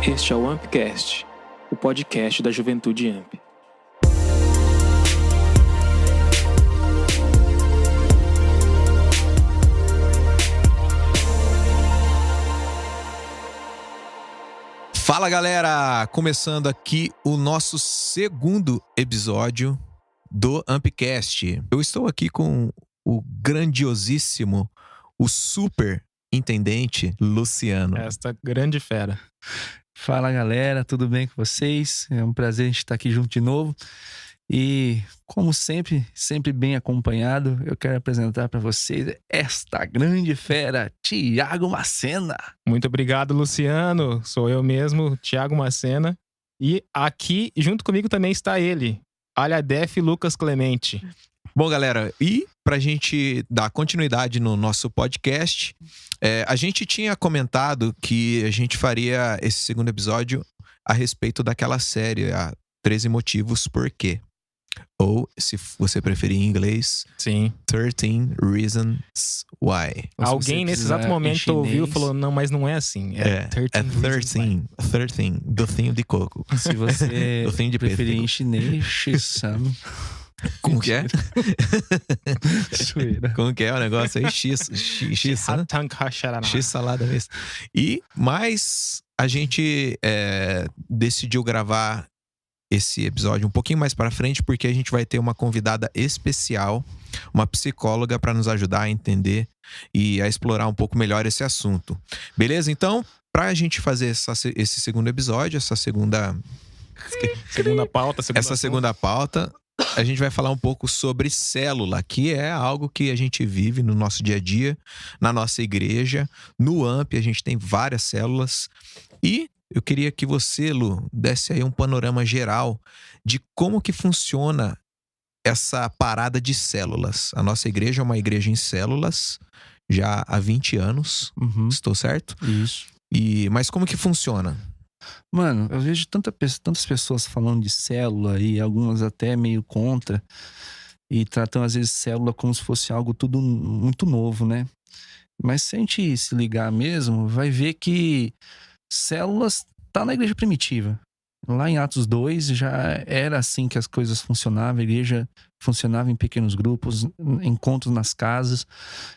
Este é o Ampcast, o podcast da Juventude Amp. Fala galera, começando aqui o nosso segundo episódio do Ampcast. Eu estou aqui com o grandiosíssimo, o super intendente Luciano. Esta grande fera. Fala galera, tudo bem com vocês? É um prazer a gente estar aqui junto de novo. E como sempre bem acompanhado, eu quero apresentar para vocês esta grande fera, Thiago Macena. Muito obrigado, Luciano. Sou eu mesmo, Thiago Macena. E aqui, junto comigo também está ele, Alhadef Lucas Clemente. Bom, galera, e pra gente dar continuidade no nosso podcast, a gente tinha comentado que a gente faria esse segundo episódio a respeito daquela série, a 13 Motivos Por Quê. Ou, se você preferir em inglês, Sim. 13 Reasons Why. Alguém nesse exato momento ouviu e falou, não, mas não é assim. É 13. Docinho de coco. Se você Docinho de preferir pêssego. em chinês, Shisam. Como que é? Sueira. Como que é o negócio aí? X, salada mesmo. Mas a gente decidiu gravar esse episódio um pouquinho mais pra frente, porque a gente vai ter uma convidada especial, uma psicóloga, pra nos ajudar a entender e a explorar um pouco melhor esse assunto. Beleza? Então, pra gente fazer esse segundo episódio, essa segunda pauta, a gente vai falar um pouco sobre célula, que é algo que a gente vive no nosso dia a dia, na nossa igreja. No AMP, a gente tem várias células. E eu queria que você, Lu, desse aí um panorama geral de como que funciona essa parada de células. A nossa igreja é uma igreja em células, já há 20 anos, estou certo? Isso. Mas como que funciona? Mano, eu vejo tantas pessoas falando de célula e algumas até meio contra, e tratam às vezes célula como se fosse algo tudo muito novo, né? Mas se a gente se ligar mesmo, vai ver que células tá na igreja primitiva. Lá em Atos 2 já era assim que as coisas funcionavam. A igreja funcionava em pequenos grupos, encontros nas casas.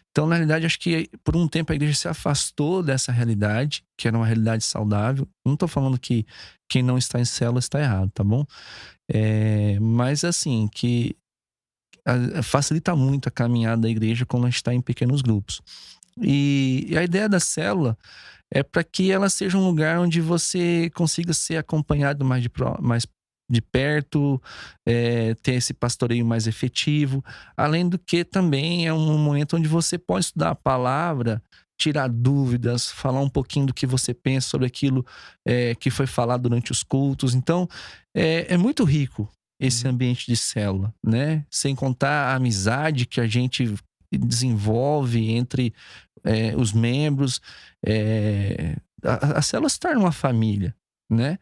Então, na realidade, acho que por um tempo a igreja se afastou dessa realidade, que era uma realidade saudável. Não tô falando que quem não está em célula está errado, tá bom? Mas assim, que facilita muito a caminhada da igreja quando a gente está em pequenos grupos. E a ideia da célula é para que ela seja um lugar onde você consiga ser acompanhado mais de perto, ter esse pastoreio mais efetivo. Além do que também é um momento onde você pode estudar a palavra, tirar dúvidas, falar um pouquinho do que você pensa sobre aquilo que foi falado durante os cultos. Então, é muito rico esse ambiente de célula, né? Sem contar a amizade que a gente desenvolve entre os membros. A célula se torna uma família, né?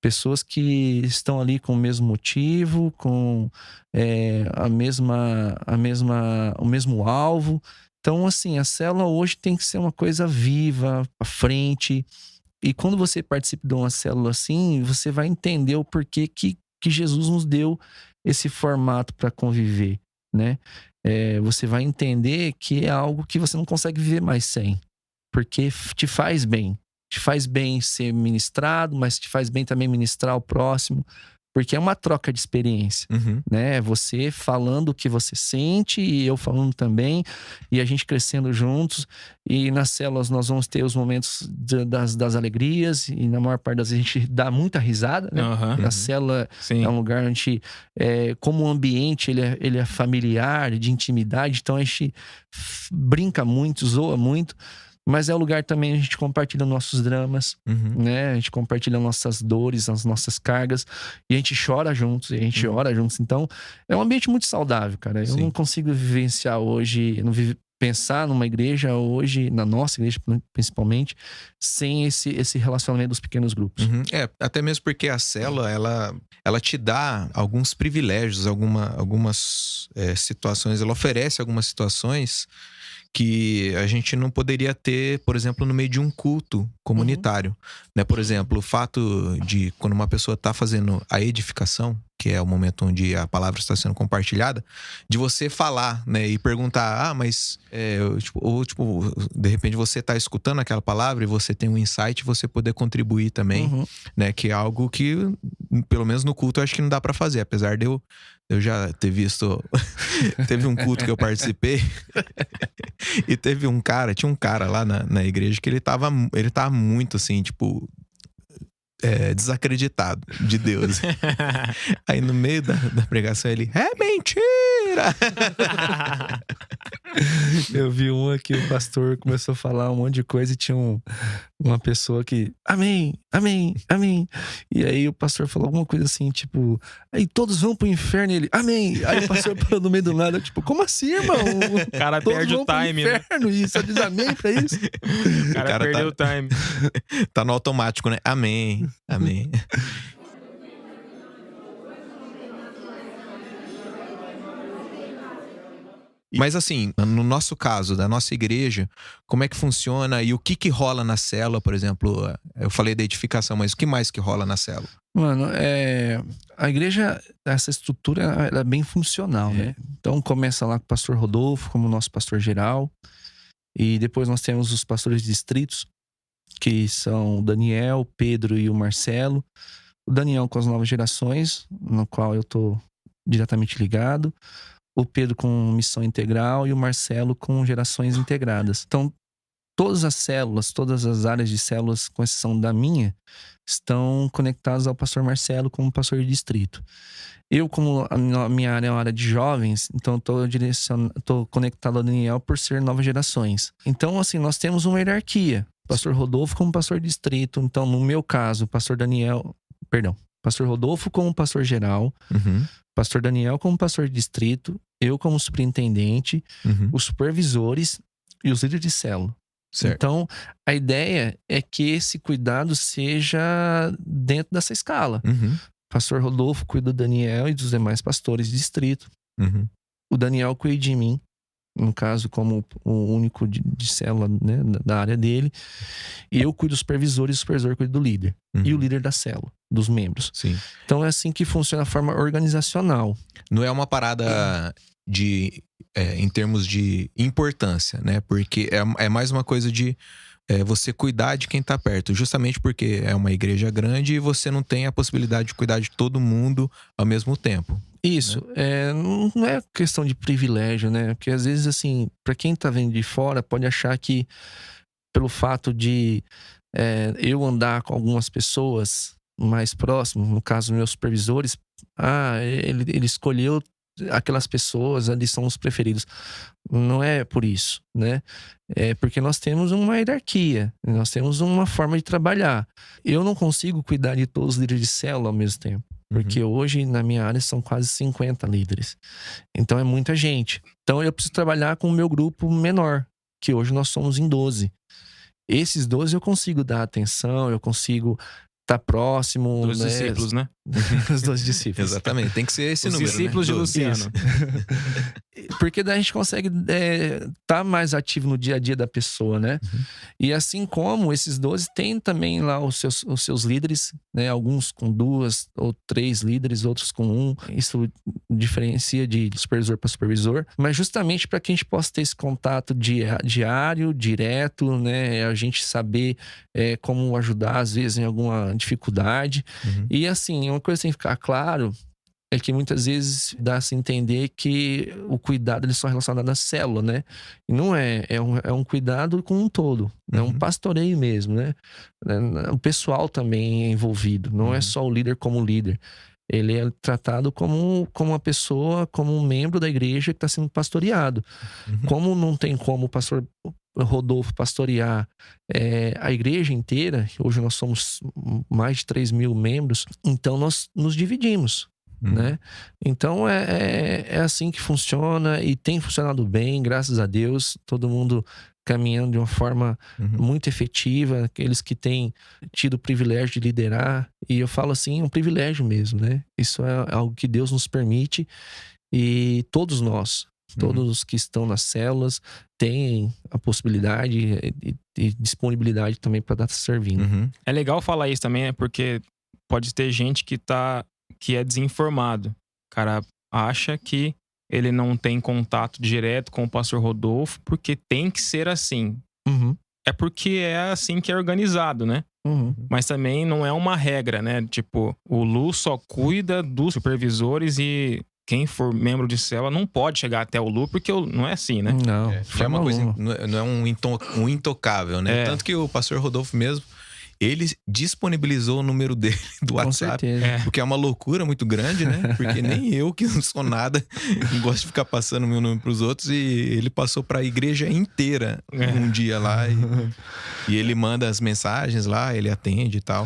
Pessoas que estão ali com o mesmo motivo, com o mesmo alvo. Então, assim, a célula hoje tem que ser uma coisa viva, à frente. E quando você participa de uma célula assim, você vai entender o porquê que Jesus nos deu esse formato para conviver, né? Você vai entender que é algo que você não consegue viver mais sem, porque te faz bem. Te faz bem ser ministrado, mas te faz bem também ministrar ao próximo, porque é uma troca de experiência, né? Você falando o que você sente e eu falando também, e a gente crescendo juntos. E nas células nós vamos ter os momentos das alegrias, e na maior parte das vezes a gente dá muita risada, né? A célula é um lugar onde, como o ambiente ele é familiar, de intimidade, então a gente brinca muito, zoa muito. Mas é o lugar também onde a gente compartilha nossos dramas, né? A gente compartilha nossas dores, as nossas cargas. E a gente chora juntos, e a gente ora juntos. Então, é um ambiente muito saudável, cara. Eu não consigo vivenciar hoje, pensar numa igreja hoje, na nossa igreja principalmente, sem esse relacionamento dos pequenos grupos. Até mesmo porque a célula, ela te dá alguns privilégios, algumas situações. Ela oferece algumas situações que a gente não poderia ter, por exemplo, no meio de um culto comunitário, né? Por exemplo, o fato de quando uma pessoa está fazendo a edificação, que é o momento onde a palavra está sendo compartilhada, de você falar, né? E perguntar, mas... de repente você está escutando aquela palavra e você tem um insight, você poder contribuir também, né? Que é algo que, pelo menos no culto, eu acho que não dá para fazer. Apesar de eu já ter visto... Teve um culto que eu participei e tinha um cara lá na igreja que ele tava muito assim, tipo... desacreditado de Deus. Aí no meio da pregação ele... É mentira! Eu vi uma que o pastor começou a falar um monte de coisa e tinha uma pessoa que... Amém, amém, amém. E aí o pastor falou alguma coisa assim, tipo... Aí todos vão pro inferno e ele... Amém! Aí o pastor parou no meio do nada, tipo... Como assim, irmão? O cara Todos perde vão o pro time, né? inferno e só diz amém pra isso? O cara perdeu o time. Tá no automático, né? Amém, amém. Mas assim, no nosso caso, da nossa igreja, como é que funciona e o que rola na célula, por exemplo? Eu falei da edificação, mas o que mais que rola na célula? Mano, a igreja, essa estrutura, ela é bem funcional, né? Então começa lá com o pastor Rodolfo, como nosso pastor geral. E depois nós temos os pastores distritos, que são o Daniel, o Pedro e o Marcelo. O Daniel com as novas gerações, no qual eu tô diretamente ligado. O Pedro com missão integral e o Marcelo com gerações integradas. Então, todas as células, todas as áreas de células, com exceção da minha, estão conectadas ao pastor Marcelo como pastor de distrito. Eu, como a minha área é uma área de jovens, então tô conectado ao Daniel por ser novas gerações. Então, assim, nós temos uma hierarquia. Pastor Rodolfo como pastor de distrito. Então, no meu caso, pastor Rodolfo como pastor geral, pastor Daniel como pastor de distrito, eu como superintendente, os supervisores e os líderes de célula. Certo. Então, a ideia é que esse cuidado seja dentro dessa escala. Pastor Rodolfo cuida do Daniel e dos demais pastores de distrito. O Daniel cuida de mim, no caso, como o único de célula, né, da área dele. E eu cuido dos supervisores e o supervisor cuida do líder. E o líder da célula, dos membros. Sim. Então é assim que funciona a forma organizacional. Não é uma parada em termos de importância, né? Porque é mais uma coisa de você cuidar de quem tá perto. Justamente porque é uma igreja grande e você não tem a possibilidade de cuidar de todo mundo ao mesmo tempo. Isso, né? Não é questão de privilégio, né? Porque às vezes, assim, pra quem tá vendo de fora, pode achar que pelo fato de eu andar com algumas pessoas mais próximas, no caso meus supervisores, ele escolheu aquelas pessoas, ali são os preferidos. Não é por isso, né? É porque nós temos uma hierarquia, nós temos uma forma de trabalhar. Eu não consigo cuidar de todos os líderes de célula ao mesmo tempo. Porque hoje, na minha área, são quase 50 líderes. Então, é muita gente. Então, eu preciso trabalhar com o meu grupo menor, que hoje nós somos em 12. Esses 12 eu consigo dar atenção, eu consigo estar próximo. Dos discípulos, né? Os 12 discípulos. Exatamente, tem que ser esse Os número, discípulos né? de Luciano. Porque daí a gente consegue estar mais ativo no dia a dia da pessoa, né? E assim como esses 12 têm também lá os seus líderes, né? Alguns com 2 ou 3 líderes, outros com 1. Isso diferencia de supervisor para supervisor. Mas justamente para que a gente possa ter esse contato diário, direto, né? A gente saber como ajudar, às vezes, em alguma dificuldade. E assim, uma coisa que tem que ficar claro é que muitas vezes dá-se a entender que o cuidado ele só é relacionado à célula, né? E não é. É um cuidado com um todo. É um pastoreio mesmo, né? O pessoal também é envolvido. Não é só o líder como líder. Ele é tratado como uma pessoa, como um membro da igreja que está sendo pastoreado. Como não tem como o pastor Rodolfo pastorear a igreja inteira, hoje nós somos mais de 3.000 membros, então nós nos dividimos. Né? Então é assim que funciona e tem funcionado bem, graças a Deus. Todo mundo caminhando de uma forma muito efetiva, aqueles que têm tido o privilégio de liderar, e eu falo assim, é um privilégio mesmo, né? Isso é algo que Deus nos permite, e todos nós Todos os que estão nas células têm a possibilidade e disponibilidade também para estar servindo. Uhum. É legal falar isso também, né? Porque pode ter gente que é desinformado. O cara acha que ele não tem contato direto com o pastor Rodolfo porque tem que ser assim. Uhum. É porque é assim que é organizado, né? Uhum. Mas também não é uma regra, né? Tipo, o Lu só cuida dos supervisores e quem for membro de célula não pode chegar até o Lu, porque não é assim, né? Não, Não é forma uma coisa, alguma. não é um intocável, né? É. Tanto que o pastor Rodolfo mesmo, ele disponibilizou o número dele do Com WhatsApp. certeza. É. O que é uma loucura muito grande, né? Porque nem eu, que não sou nada, não gosto de ficar passando meu nome pros outros. E ele passou pra igreja inteira um dia lá. E ele manda as mensagens lá, ele atende e tal.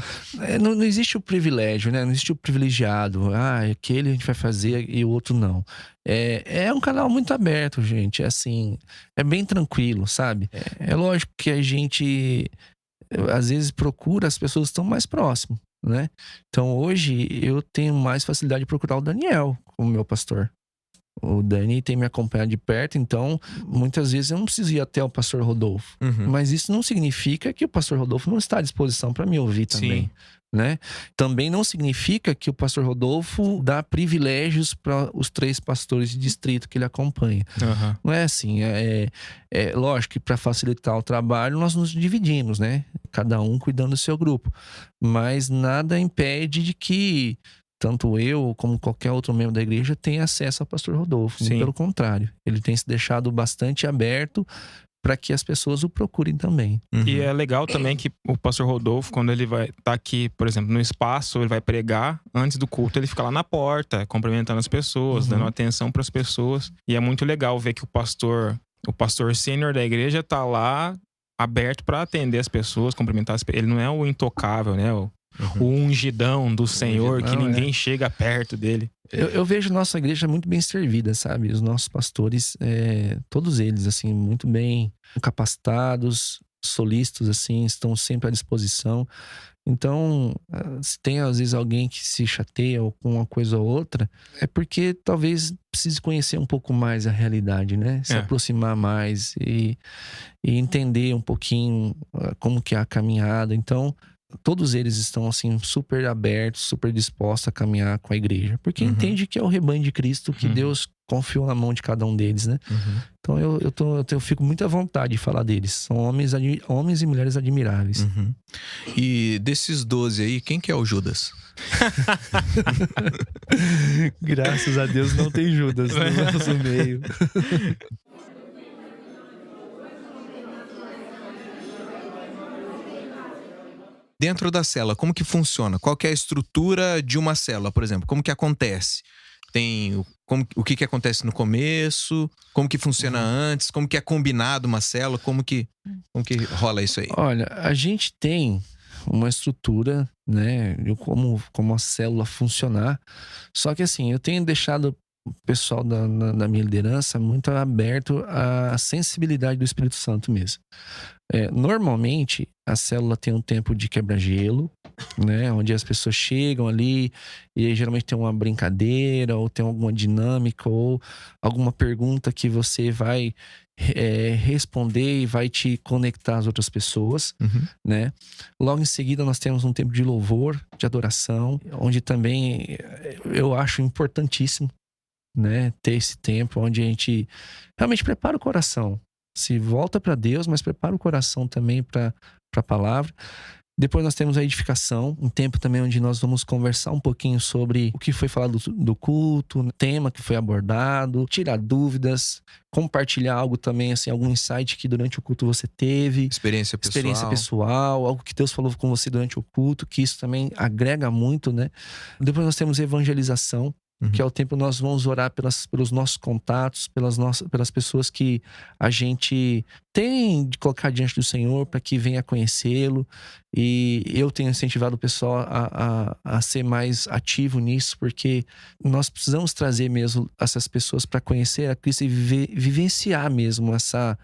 Não existe o privilégio, né? Não existe o privilegiado. Aquele a gente vai fazer e o outro não. É um canal muito aberto, gente. É assim, é bem tranquilo, sabe? É lógico que a gente às vezes procura as pessoas que estão mais próximas, né? Então hoje eu tenho mais facilidade de procurar o Daniel como meu pastor. O Dani tem me acompanhado de perto, então muitas vezes eu não preciso ir até o pastor Rodolfo. Uhum. Mas isso não significa que o pastor Rodolfo não está à disposição para me ouvir também. Sim. Né? Também não significa que o pastor Rodolfo dá privilégios para os 3 pastores de distrito que ele acompanha. Aham. Não é assim. É lógico que para facilitar o trabalho nós nos dividimos, né? Cada um cuidando do seu grupo. Mas nada impede de que tanto eu como qualquer outro membro da igreja tenha acesso ao pastor Rodolfo. Sim. Muito pelo contrário. Ele tem se deixado bastante aberto para que as pessoas o procurem também. Uhum. E é legal também que o pastor Rodolfo, quando ele vai estar aqui, por exemplo, no espaço, ele vai pregar, antes do culto ele fica lá na porta, cumprimentando as pessoas, dando atenção para as pessoas. E é muito legal ver que o pastor sênior da igreja tá lá aberto para atender as pessoas, cumprimentar as pessoas. Ele não é o intocável, né? O ungidão do Senhor, que ungidão, ninguém chega perto dele. Eu vejo nossa igreja muito bem servida, sabe? Os nossos pastores, todos eles, assim, muito bem capacitados, solícitos, assim, estão sempre à disposição. Então, se tem às vezes alguém que se chateia com uma coisa ou outra, é porque talvez precise conhecer um pouco mais a realidade, né? Se aproximar mais e entender um pouquinho como que é a caminhada. Então, todos eles estão assim super abertos, super dispostos a caminhar com a igreja, porque entende que é o rebanho de Cristo que Deus confiou na mão de cada um deles, né? Então eu fico muito à vontade de falar deles. São homens e mulheres admiráveis. Uhum. E desses 12 aí, quem que é o Judas? Graças a Deus não tem Judas no nosso meio. Dentro da célula, como que funciona? Qual que é a estrutura de uma célula, por exemplo? Como que acontece? O que acontece no começo? Como que funciona antes? Como que é combinado uma célula? Como que rola isso aí? Olha, a gente tem uma estrutura, né, de como a célula funcionar. Só que assim, eu tenho deixado o pessoal da minha liderança muito aberto à sensibilidade do Espírito Santo mesmo. Normalmente, a célula tem um tempo de quebra-gelo, né? Onde as pessoas chegam ali e aí, geralmente tem uma brincadeira ou tem alguma dinâmica ou alguma pergunta que você vai responder e vai te conectar às outras pessoas, né? Logo em seguida nós temos um tempo de louvor, de adoração, onde também eu acho importantíssimo, né, ter esse tempo onde a gente realmente prepara o coração, se volta para Deus, mas prepara o coração também para a palavra. Depois nós temos a edificação, um tempo também onde nós vamos conversar um pouquinho sobre o que foi falado do culto, tema que foi abordado, tirar dúvidas, compartilhar algo também, assim, algum insight que durante o culto você teve. Experiência pessoal, algo que Deus falou com você durante o culto, que isso também agrega muito, né? Depois nós temos evangelização, que é o tempo que nós vamos orar pelos nossos contatos, pelas pessoas que a gente tem de colocar diante do Senhor para que venha conhecê-lo. E eu tenho incentivado o pessoal a ser mais ativo nisso, porque nós precisamos trazer mesmo essas pessoas para conhecer a Cristo e vivenciar mesmo essa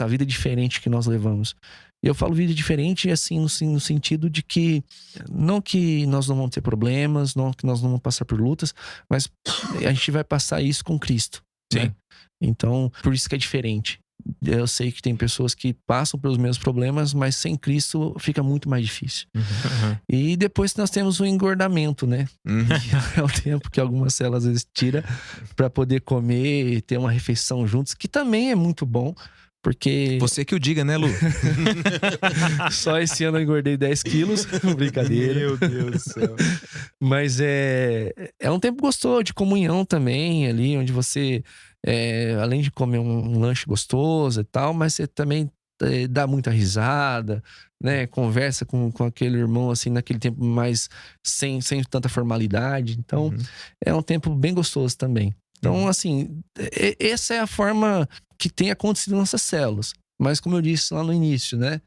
vida diferente que nós levamos. E eu falo vida diferente, assim, no sentido de que não que nós não vamos ter problemas, não que nós não vamos passar por lutas, mas a gente vai passar isso com Cristo, Sim. né? Então, por isso que é diferente. Eu sei que tem pessoas que passam pelos mesmos problemas, mas sem Cristo fica muito mais difícil. Uhum. E depois nós temos o engordamento, né? É o tempo que algumas células às vezes tira para poder comer e ter uma refeição juntos, que também é muito bom, porque Você que o diga, né, Lu? só esse ano eu engordei 10 quilos. Brincadeira. Meu Deus do céu. Mas é um tempo gostoso de comunhão também, ali, onde você, além de comer um lanche gostoso e tal, mas você também dá muita risada, né? Conversa com aquele irmão, assim, naquele tempo mais sem tanta formalidade. Então, é um tempo bem gostoso também. Então, assim, essa é a forma que tem acontecido nas nossas células. Mas, como eu disse lá no início, né?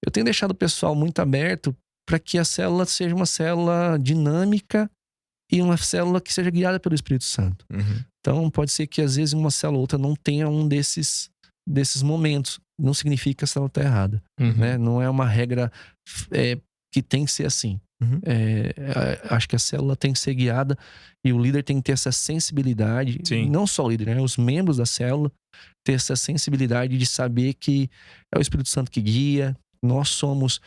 Eu tenho deixado o pessoal muito aberto para que a célula seja uma célula dinâmica e uma célula que seja guiada pelo Espírito Santo. Então, pode ser que às vezes uma célula ou outra não tenha um desses momentos. Não significa que a célula está errada. Né? Não é uma regra que tem que ser assim. Acho que a célula tem que ser guiada e o líder tem que ter essa sensibilidade. Sim. Não só o líder, né? Os membros da célula ter essa sensibilidade de saber que é o Espírito Santo que guia. Nós somos,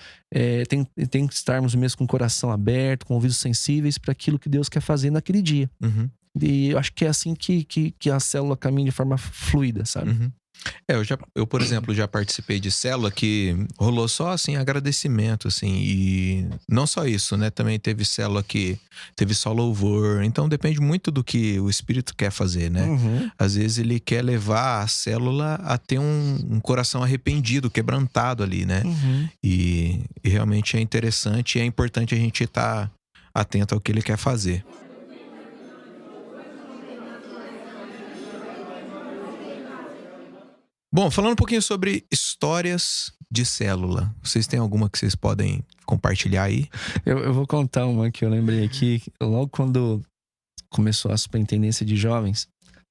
tem que estarmos mesmo com o coração aberto, com ouvidos sensíveis para aquilo que Deus quer fazer naquele dia. E eu acho que é assim que a célula caminha de forma fluida, sabe? Eu, por exemplo, já participei de célula que rolou só, assim, agradecimento, assim, e não só isso, né? Também teve célula que teve só louvor, então depende muito do que o Espírito quer fazer, né? Às vezes ele quer levar a célula a ter um coração arrependido, quebrantado ali, né? E realmente é interessante e é importante a gente estar atento ao que ele quer fazer. Bom, falando um pouquinho sobre histórias de célula. Vocês têm alguma que vocês podem compartilhar aí? Eu vou contar uma que eu lembrei aqui. Logo quando começou a superintendência de jovens,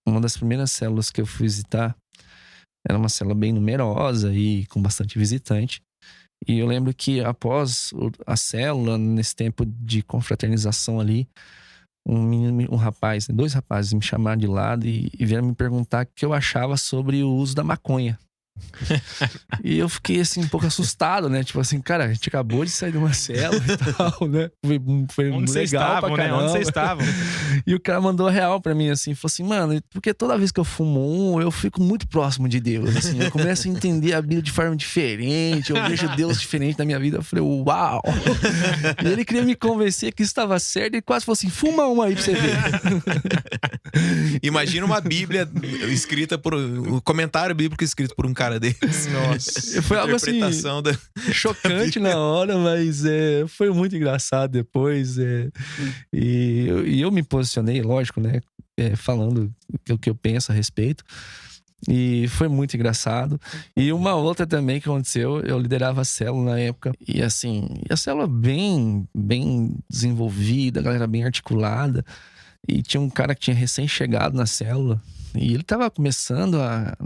uma das primeiras células que eu fui visitar era uma célula bem numerosa e com bastante visitante. E eu lembro que após a célula, nesse tempo de confraternização ali, um rapaz, dois rapazes me chamaram de lado e vieram me perguntar o que eu achava sobre o uso da maconha. E eu fiquei assim um pouco assustado, né? Tipo assim, cara, a gente acabou de sair de uma célula e tal, né? Foi Onde vocês legal estavam, pra né? caramba. Onde vocês estavam? E o cara mandou a real pra mim, assim, falou assim, mano, porque toda vez que eu fumo eu fico muito próximo de Deus, assim, eu começo a entender a Bíblia de forma diferente, eu vejo Deus diferente na minha vida. Eu falei, uau! E ele queria me convencer que isso estava certo e quase falou assim, fuma uma aí pra você ver. Imagina uma Bíblia escrita por um comentário bíblico escrito por um cara desse. Nossa. Foi algo assim chocante na hora, mas foi muito engraçado depois. E eu me posicionei, lógico, né? Falando o que eu penso a respeito. E foi muito engraçado. E uma outra também que aconteceu, eu liderava a célula na época. E assim, a célula bem desenvolvida, a galera bem articulada. E tinha um cara que tinha recém-chegado na célula. E ele estava começando a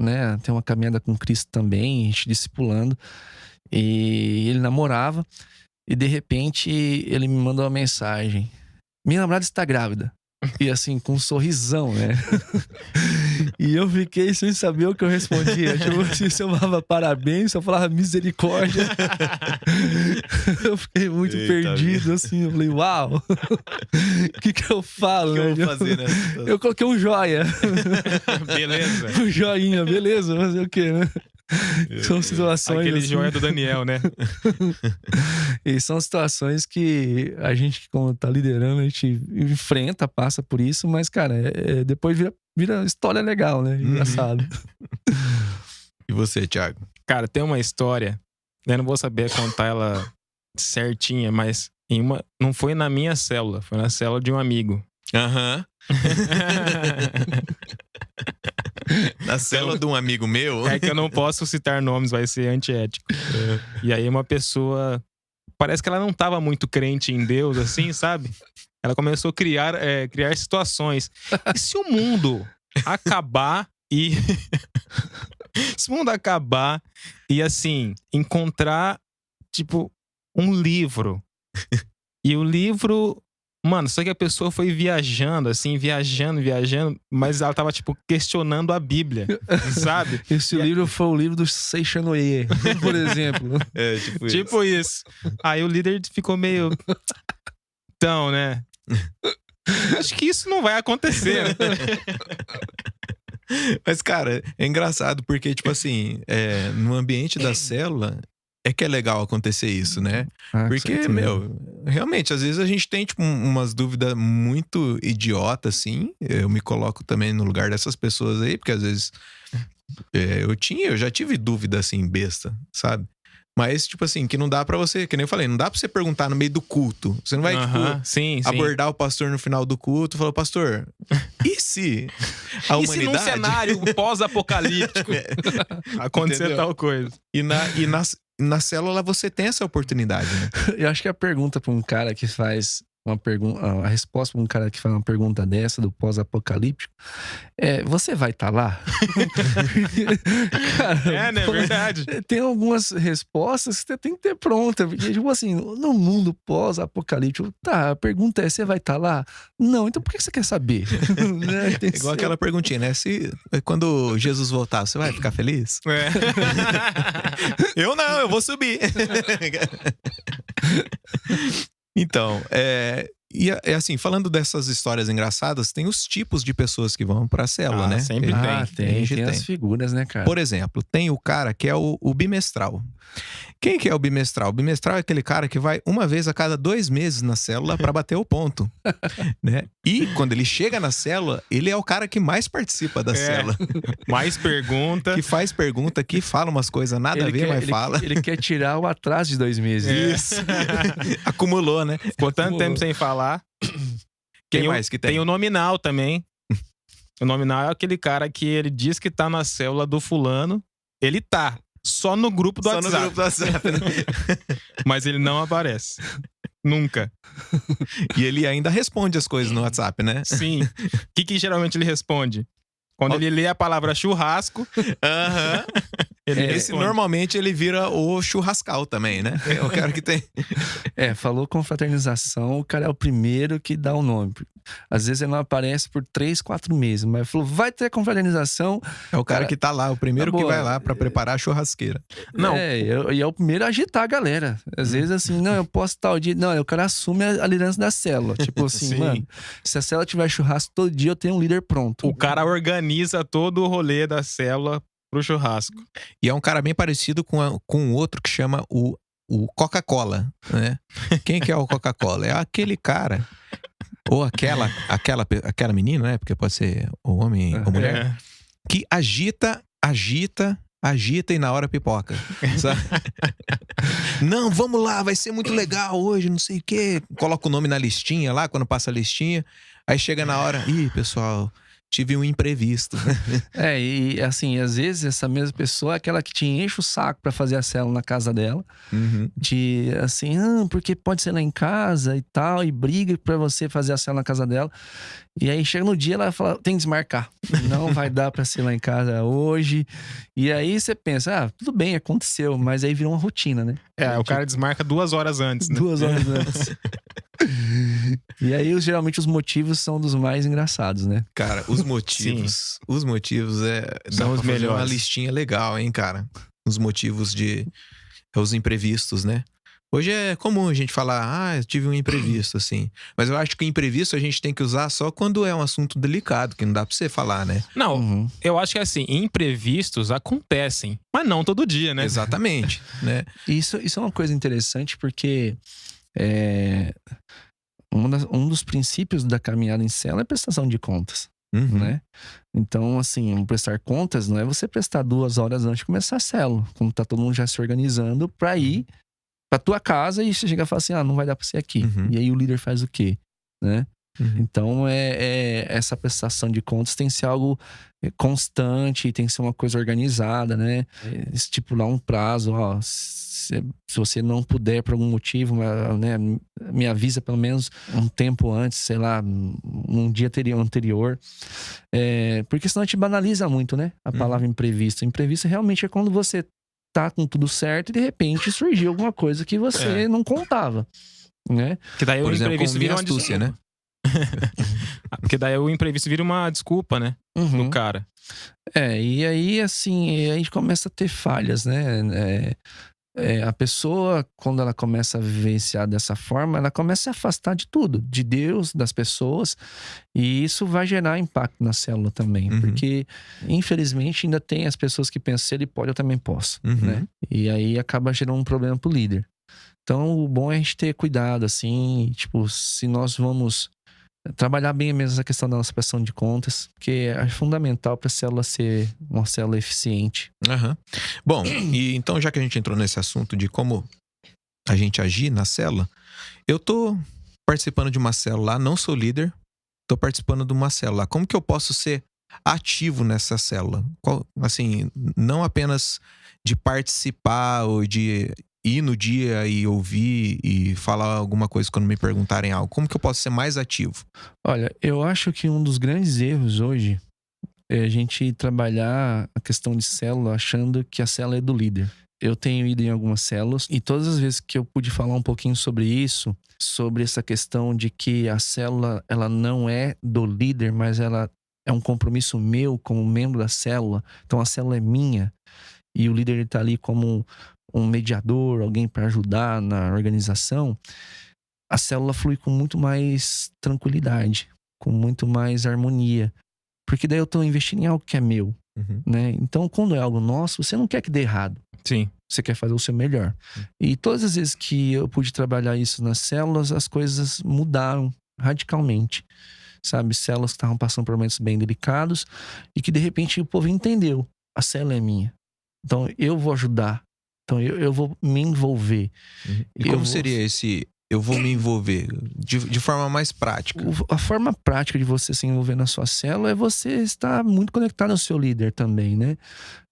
ter uma caminhada com Cristo também, a gente discipulando. E ele namorava. E de repente ele me mandou uma mensagem: minha namorada está grávida. E assim, com um sorrisão, né? E eu fiquei sem saber o que eu respondia. Tipo assim, se eu falava parabéns, se eu falava misericórdia. Eu fiquei muito perdido, assim. Eu falei, uau! O que eu falo, né? O que eu vou fazer, né? Eu coloquei um joia. Beleza. Um joinha, beleza, fazer o quê, né? São situações. Aquele assim, joia do Daniel, né? E são situações que a gente, como tá liderando, a gente enfrenta, passa por isso, mas, cara, depois vira história legal, né? Engraçado. E você, Thiago? Cara, tem uma história, eu não vou saber contar ela certinha, mas não foi na minha célula, foi na célula de um amigo. Aham. Na célula de um amigo meu. É que eu não posso citar nomes, vai ser antiético. E aí uma pessoa, parece que ela não estava muito crente em Deus, assim, sabe? Ela começou a criar situações. E se o mundo acabar e... se o mundo acabar e, assim, encontrar, tipo, um livro. E o livro Mano, só que a pessoa foi viajando, assim, viajando, mas ela tava, tipo, questionando a Bíblia, sabe? Esse livro foi o livro do Seixanoye, por exemplo. Tipo isso. Aí o líder ficou meio... Então, né? Acho que isso não vai acontecer, né? Mas, cara, é engraçado porque, tipo assim, no ambiente da célula é que é legal acontecer isso, né? Ah, com Porque, certeza. realmente, às vezes a gente tem, tipo, umas dúvidas muito idiotas, assim. Eu me coloco também no lugar dessas pessoas aí, porque às vezes eu já tive dúvida, assim, besta, sabe? Mas, tipo assim, que não dá pra você, que nem eu falei, não dá pra você perguntar no meio do culto. Você não vai, tipo, sim. abordar o pastor no final do culto e falar, pastor, e se a E se num humanidade... cenário pós-apocalíptico acontecer Entendeu? tal coisa? E na célula você tem essa oportunidade, né? Eu acho que a pergunta pra um cara que faz uma pergunta, a resposta pra um cara que faz uma pergunta dessa do pós-apocalíptico é: você vai estar lá? Cara, Né? Verdade. tem algumas respostas que você tem que ter pronta, porque, tipo assim, no mundo pós-apocalíptico, tá, a pergunta é: você vai estar lá? Não, então por que você quer saber? Né? Tem que Igual ser- aquela perguntinha, né? Se quando Jesus voltar, você vai ficar feliz? Eu não, eu vou subir. Então, e assim, falando dessas histórias engraçadas, tem os tipos de pessoas que vão pra célula, Ah, né? sempre Que- Ah, que a gente tem as figuras, né, cara? Por exemplo, tem o cara que é o bimestral. Quem que é o bimestral? O bimestral é aquele cara que vai uma vez a cada 2 meses na célula pra bater o ponto, né? E quando ele chega na célula, ele é o cara que mais participa da célula. Mais pergunta. Que faz pergunta, que fala umas coisas nada a ver, mas fala. Ele quer tirar o atraso de 2 meses. Isso. Acumulou, né? Ficou tanto tempo sem falar. Quem Tem mais que tem? Tem o nominal também. O nominal é aquele cara que ele diz que tá na célula do fulano. Ele tá. Só no grupo do Só WhatsApp. no grupo do WhatsApp. Né? Mas ele não aparece. Nunca. E ele ainda responde as coisas no WhatsApp, né? Sim. O que geralmente ele responde? Quando ele lê a palavra churrasco, Aham. ele Esse responde. normalmente ele vira o churrascal também, né? É o cara que tem. Falou confraternização, o cara é o primeiro que dá o nome. Às vezes ele não aparece por 3, 4 meses, mas falou: vai ter confraternização. É o cara Cara, que tá lá, o primeiro na que boa. vai lá pra preparar a churrasqueira. Não. E é o primeiro a agitar a galera. Às vezes, assim, não, eu posso tal dia. Não, o cara assume a liderança da célula. Tipo assim, Sim. mano, se a célula tiver churrasco todo dia, eu tenho um líder pronto. O cara organiza todo o rolê da célula pro churrasco. E é um cara bem parecido com outro que chama o Coca-Cola, né? Quem que é o Coca-Cola? É aquele cara, ou aquela menina, né? Porque pode ser o homem ou mulher, É. que agita e na hora pipoca. Sabe? Não, vamos lá, vai ser muito legal hoje, não sei o quê. Coloca o nome na listinha lá, quando passa a listinha. Aí chega na hora, pessoal, tive um imprevisto. E assim, às vezes essa mesma pessoa é aquela que te enche o saco pra fazer a célula na casa dela. De assim, porque pode ser lá em casa e tal, e briga pra você fazer a célula na casa dela. E aí chega no dia, ela fala: tem que desmarcar. Não vai dar pra ser lá em casa hoje. E aí você pensa: tudo bem, aconteceu, mas aí virou uma rotina, né? O cara desmarca 2 horas antes, né? 2 horas antes. E aí, geralmente, os motivos são dos mais engraçados, né? Cara, os motivos São os pra fazer melhores. uma listinha legal, hein, cara? Os motivos os imprevistos, né? Hoje é comum a gente falar: eu tive um imprevisto, assim. Mas eu acho que imprevisto a gente tem que usar só quando é um assunto delicado, que não dá pra você falar, né? Não, Uhum. eu acho que assim, imprevistos acontecem, mas não todo dia, né? Exatamente, né? Isso é uma coisa interessante porque um dos princípios da caminhada em célula é a prestação de contas, Uhum. né? Então, assim, prestar contas não é você prestar 2 horas antes de começar a célula, quando tá todo mundo já se organizando pra ir pra tua casa e você chega e fala assim: não vai dar pra ser aqui. Uhum. E aí o líder faz o quê? Né? Uhum. Então, essa prestação de contas tem que ser algo constante, tem que ser uma coisa organizada, né? Estipular um prazo, se você não puder por algum motivo, né, me avisa pelo menos um tempo antes, sei lá, um dia anterior. Porque senão a gente banaliza muito, né? A palavra imprevisto. Imprevisto realmente é quando você tá com tudo certo e de repente surgiu alguma coisa que você não contava. né? Que daí Por o exemplo, imprevisto com vira minha uma astúcia, né? Porque daí o imprevisto vira uma desculpa, né? Uhum. Do cara. E aí, assim, a gente começa a ter falhas, né? A pessoa, quando ela começa a vivenciar dessa forma, ela começa a afastar de tudo, de Deus, das pessoas, e isso vai gerar impacto na célula também, Uhum. porque, infelizmente, ainda tem as pessoas que pensam, se ele pode, eu também posso, Uhum. né? E aí acaba gerando um problema pro líder. Então, o bom é a gente ter cuidado, assim, tipo, se nós vamos trabalhar bem mesmo essa questão da nossa prestação de contas, porque é fundamental para a célula ser uma célula eficiente. Aham. Bom, e então já que a gente entrou nesse assunto de como a gente agir na célula, eu tô participando de uma célula lá, não sou líder, tô participando de uma célula lá. Como que eu posso ser ativo nessa célula? Assim, não apenas de participar ou de ir no dia e ouvir e falar alguma coisa quando me perguntarem algo. Como que eu posso ser mais ativo? Olha, eu acho que um dos grandes erros hoje é a gente trabalhar a questão de célula achando que a célula é do líder. Eu tenho ido em algumas células e todas as vezes que eu pude falar um pouquinho sobre isso, sobre essa questão de que a célula ela não é do líder, mas ela é um compromisso meu como membro da célula. Então a célula é minha e o líder está ali como um mediador, alguém para ajudar na organização. A célula flui com muito mais tranquilidade, com muito mais harmonia. Porque daí eu tô investindo em algo que é meu, Uhum. né? Então, quando é algo nosso, você não quer que dê errado. Sim. Você quer fazer o seu melhor. E todas as vezes que eu pude trabalhar isso nas células, as coisas mudaram radicalmente. Sabe? Células que estavam passando por momentos bem delicados e que, de repente, o povo entendeu. A célula é minha. Então, eu vou ajudar. Então, eu vou me envolver. Uhum. E como seria esse... Eu vou me envolver de forma mais prática? A forma prática de você se envolver na sua célula é você estar muito conectado ao seu líder também, né?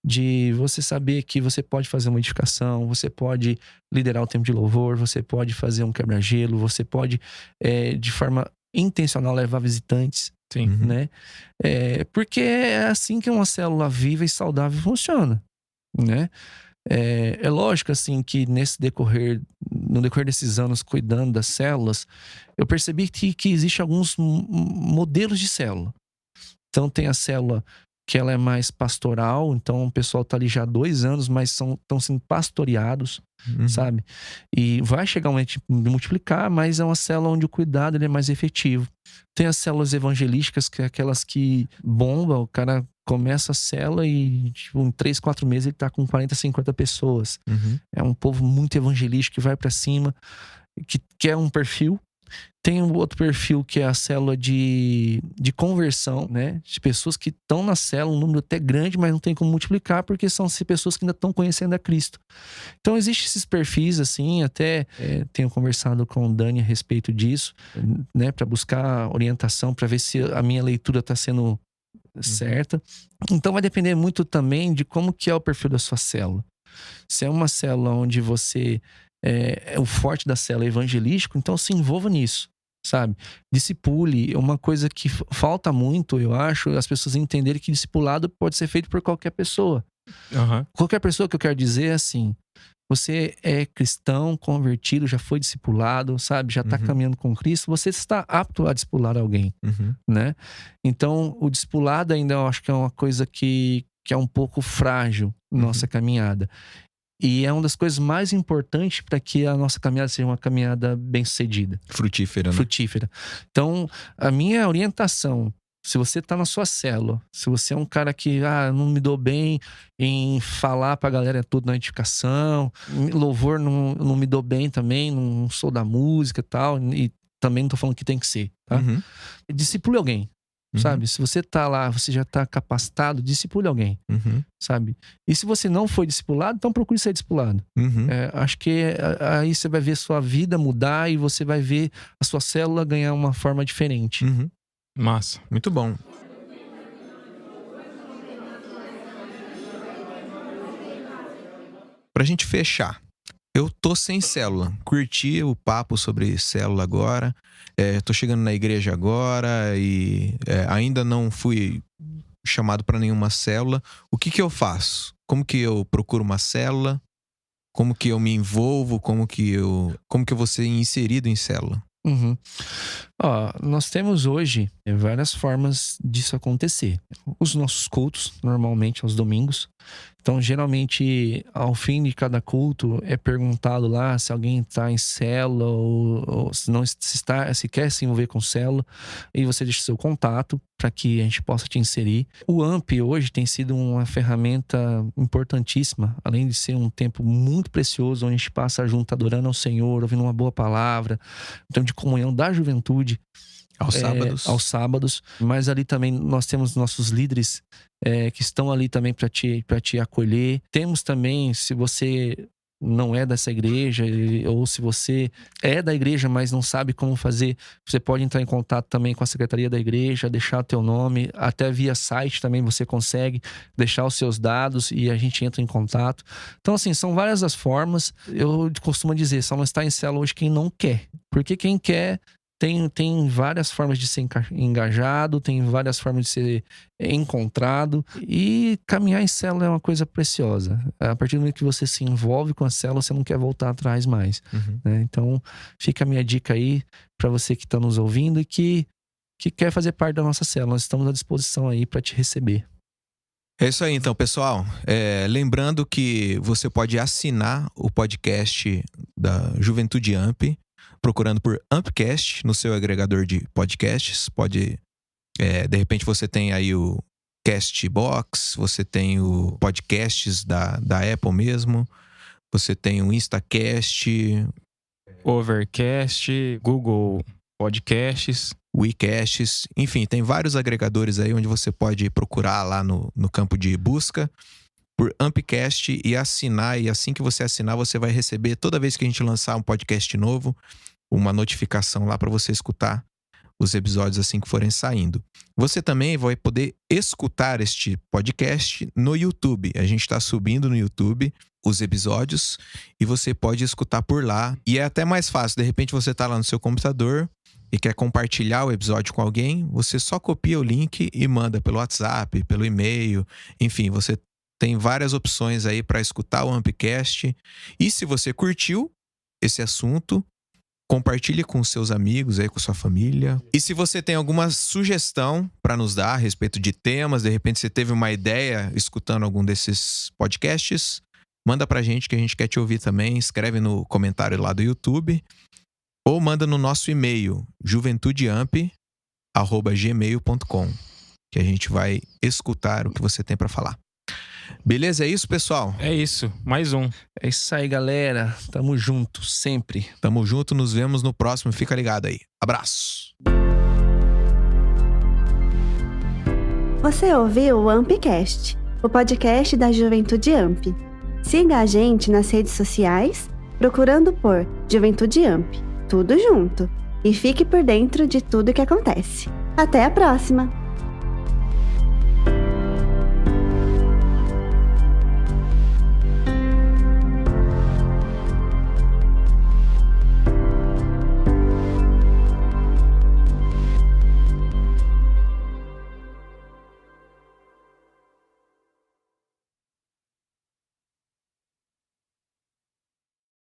De você saber que você pode fazer uma modificação, você pode liderar o tempo de louvor, você pode fazer um quebra-gelo, você pode, de forma intencional, levar visitantes, Sim. Uhum. né? Porque é assim que uma célula viva e saudável funciona, né? É lógico, assim, que no decorrer desses anos cuidando das células, eu percebi que existe alguns modelos de célula. Então, tem a célula que ela é mais pastoral, então o pessoal tá ali já há 2 anos, mas estão sendo pastoreados, Uhum. sabe? E vai chegar um momento de multiplicar, mas é uma célula onde o cuidado ele é mais efetivo. Tem as células evangelísticas, que é aquelas que bomba, o cara começa a célula e tipo, em 3, 4 meses ele tá com 40, 50 pessoas. Uhum. É um povo muito evangelístico que vai para cima, que quer um perfil. Tem um outro perfil que é a célula de conversão, né? De pessoas que estão na célula, um número até grande, mas não tem como multiplicar, porque são pessoas que ainda estão conhecendo a Cristo. Então, existem esses perfis, assim, até tenho conversado com o Dani a respeito disso, né? Para buscar orientação, para ver se a minha leitura está sendo certa. Então, vai depender muito também de como que é o perfil da sua célula. Se é uma célula onde você... o forte da célula é evangelístico, então se envolva nisso, sabe? Discipule, uma coisa que falta muito, eu acho, as pessoas entenderem que discipulado pode ser feito por qualquer pessoa. Uhum. Qualquer pessoa, que eu quero dizer é assim, você é cristão, convertido, já foi discipulado, sabe? Já está caminhando com Cristo, você está apto a discipular alguém, Uhum. né? Então, o discipulado ainda eu acho que é uma coisa que é um pouco frágil na nossa caminhada. E é uma das coisas mais importantes para que a nossa caminhada seja uma caminhada bem-sucedida. Frutífera, né? Frutífera. Então, a minha orientação, se você está na sua célula, se você é um cara que não me dou bem em falar para a galera tudo na edificação, louvor não me dou bem também, não sou da música e tal, e também não tô falando que tem que ser, tá? Uhum. Discipule alguém. Sabe? Se você tá lá, você já tá capacitado, discipule alguém, Uhum. sabe? E se você não foi discipulado, então procure ser discipulado. Uhum. Acho que aí você vai ver sua vida mudar e você vai ver a sua célula ganhar uma forma diferente. Uhum. Massa. Muito bom. Pra gente fechar, eu tô sem célula. Curti o papo sobre célula agora. Tô chegando na igreja agora e ainda não fui chamado para nenhuma célula. O que eu faço? Como que eu procuro uma célula? Como que eu me envolvo? Como que eu vou ser inserido em célula? Ó, nós temos hoje várias formas disso acontecer. Os nossos cultos, normalmente aos domingos. Então, geralmente, ao fim de cada culto, é perguntado lá se alguém está em célula ou se quer se envolver com célula. E você deixa o seu contato para que a gente possa te inserir. O AMP hoje tem sido uma ferramenta importantíssima, além de ser um tempo muito precioso, onde a gente passa junto adorando ao Senhor, ouvindo uma boa palavra, então de comunhão da juventude. Aos sábados. Mas ali também nós temos nossos líderes que estão ali também para te acolher. Temos também, se você não é dessa igreja, ou se você é da igreja, mas não sabe como fazer, você pode entrar em contato também com a secretaria da igreja, deixar o teu nome, até via site também você consegue deixar os seus dados e a gente entra em contato. Então, assim, são várias as formas. Eu costumo dizer, só não está em célula hoje quem não quer. Porque quem quer tem várias formas de ser engajado, tem várias formas de ser encontrado. E caminhar em célula é uma coisa preciosa. A partir do momento que você se envolve com a célula, você não quer voltar atrás mais. Né? Então, fica a minha dica aí para você que está nos ouvindo e que quer fazer parte da nossa célula. Nós estamos à disposição aí para te receber. É isso aí, então, pessoal. Lembrando que você pode assinar o podcast da Juventude AMP, procurando por Ampcast no seu agregador de podcasts. De repente você tem aí o Castbox, você tem o podcasts da Apple mesmo, você tem o Instacast, Overcast, Google Podcasts, WeCasts, enfim, tem vários agregadores aí onde você pode procurar lá no campo de busca por Ampcast e assinar. E assim que você assinar, você vai receber, toda vez que a gente lançar um podcast novo, uma notificação lá para você escutar os episódios assim que forem saindo. Você também vai poder escutar este podcast no YouTube. A gente está subindo no YouTube os episódios e você pode escutar por lá. E é até mais fácil. De repente você está lá no seu computador e quer compartilhar o episódio com alguém, você só copia o link e manda pelo WhatsApp, pelo e-mail. Enfim, você tem várias opções aí para escutar o Ampcast. E se você curtiu esse assunto, compartilhe com seus amigos aí, com sua família. E se você tem alguma sugestão para nos dar a respeito de temas, de repente você teve uma ideia escutando algum desses podcasts, manda pra gente que a gente quer te ouvir também. Escreve no comentário lá do YouTube ou manda no nosso e-mail juventudeamp@gmail.com, que a gente vai escutar o que você tem para falar. Beleza? É isso, pessoal? É isso, mais um. É isso aí, galera. Tamo junto, sempre. Tamo junto, nos vemos no próximo. Fica ligado aí. Abraço! Você ouviu o Ampcast, o podcast da Juventude AMP. Siga a gente nas redes sociais, procurando por Juventude AMP, tudo junto. E fique por dentro de tudo que acontece. Até a próxima!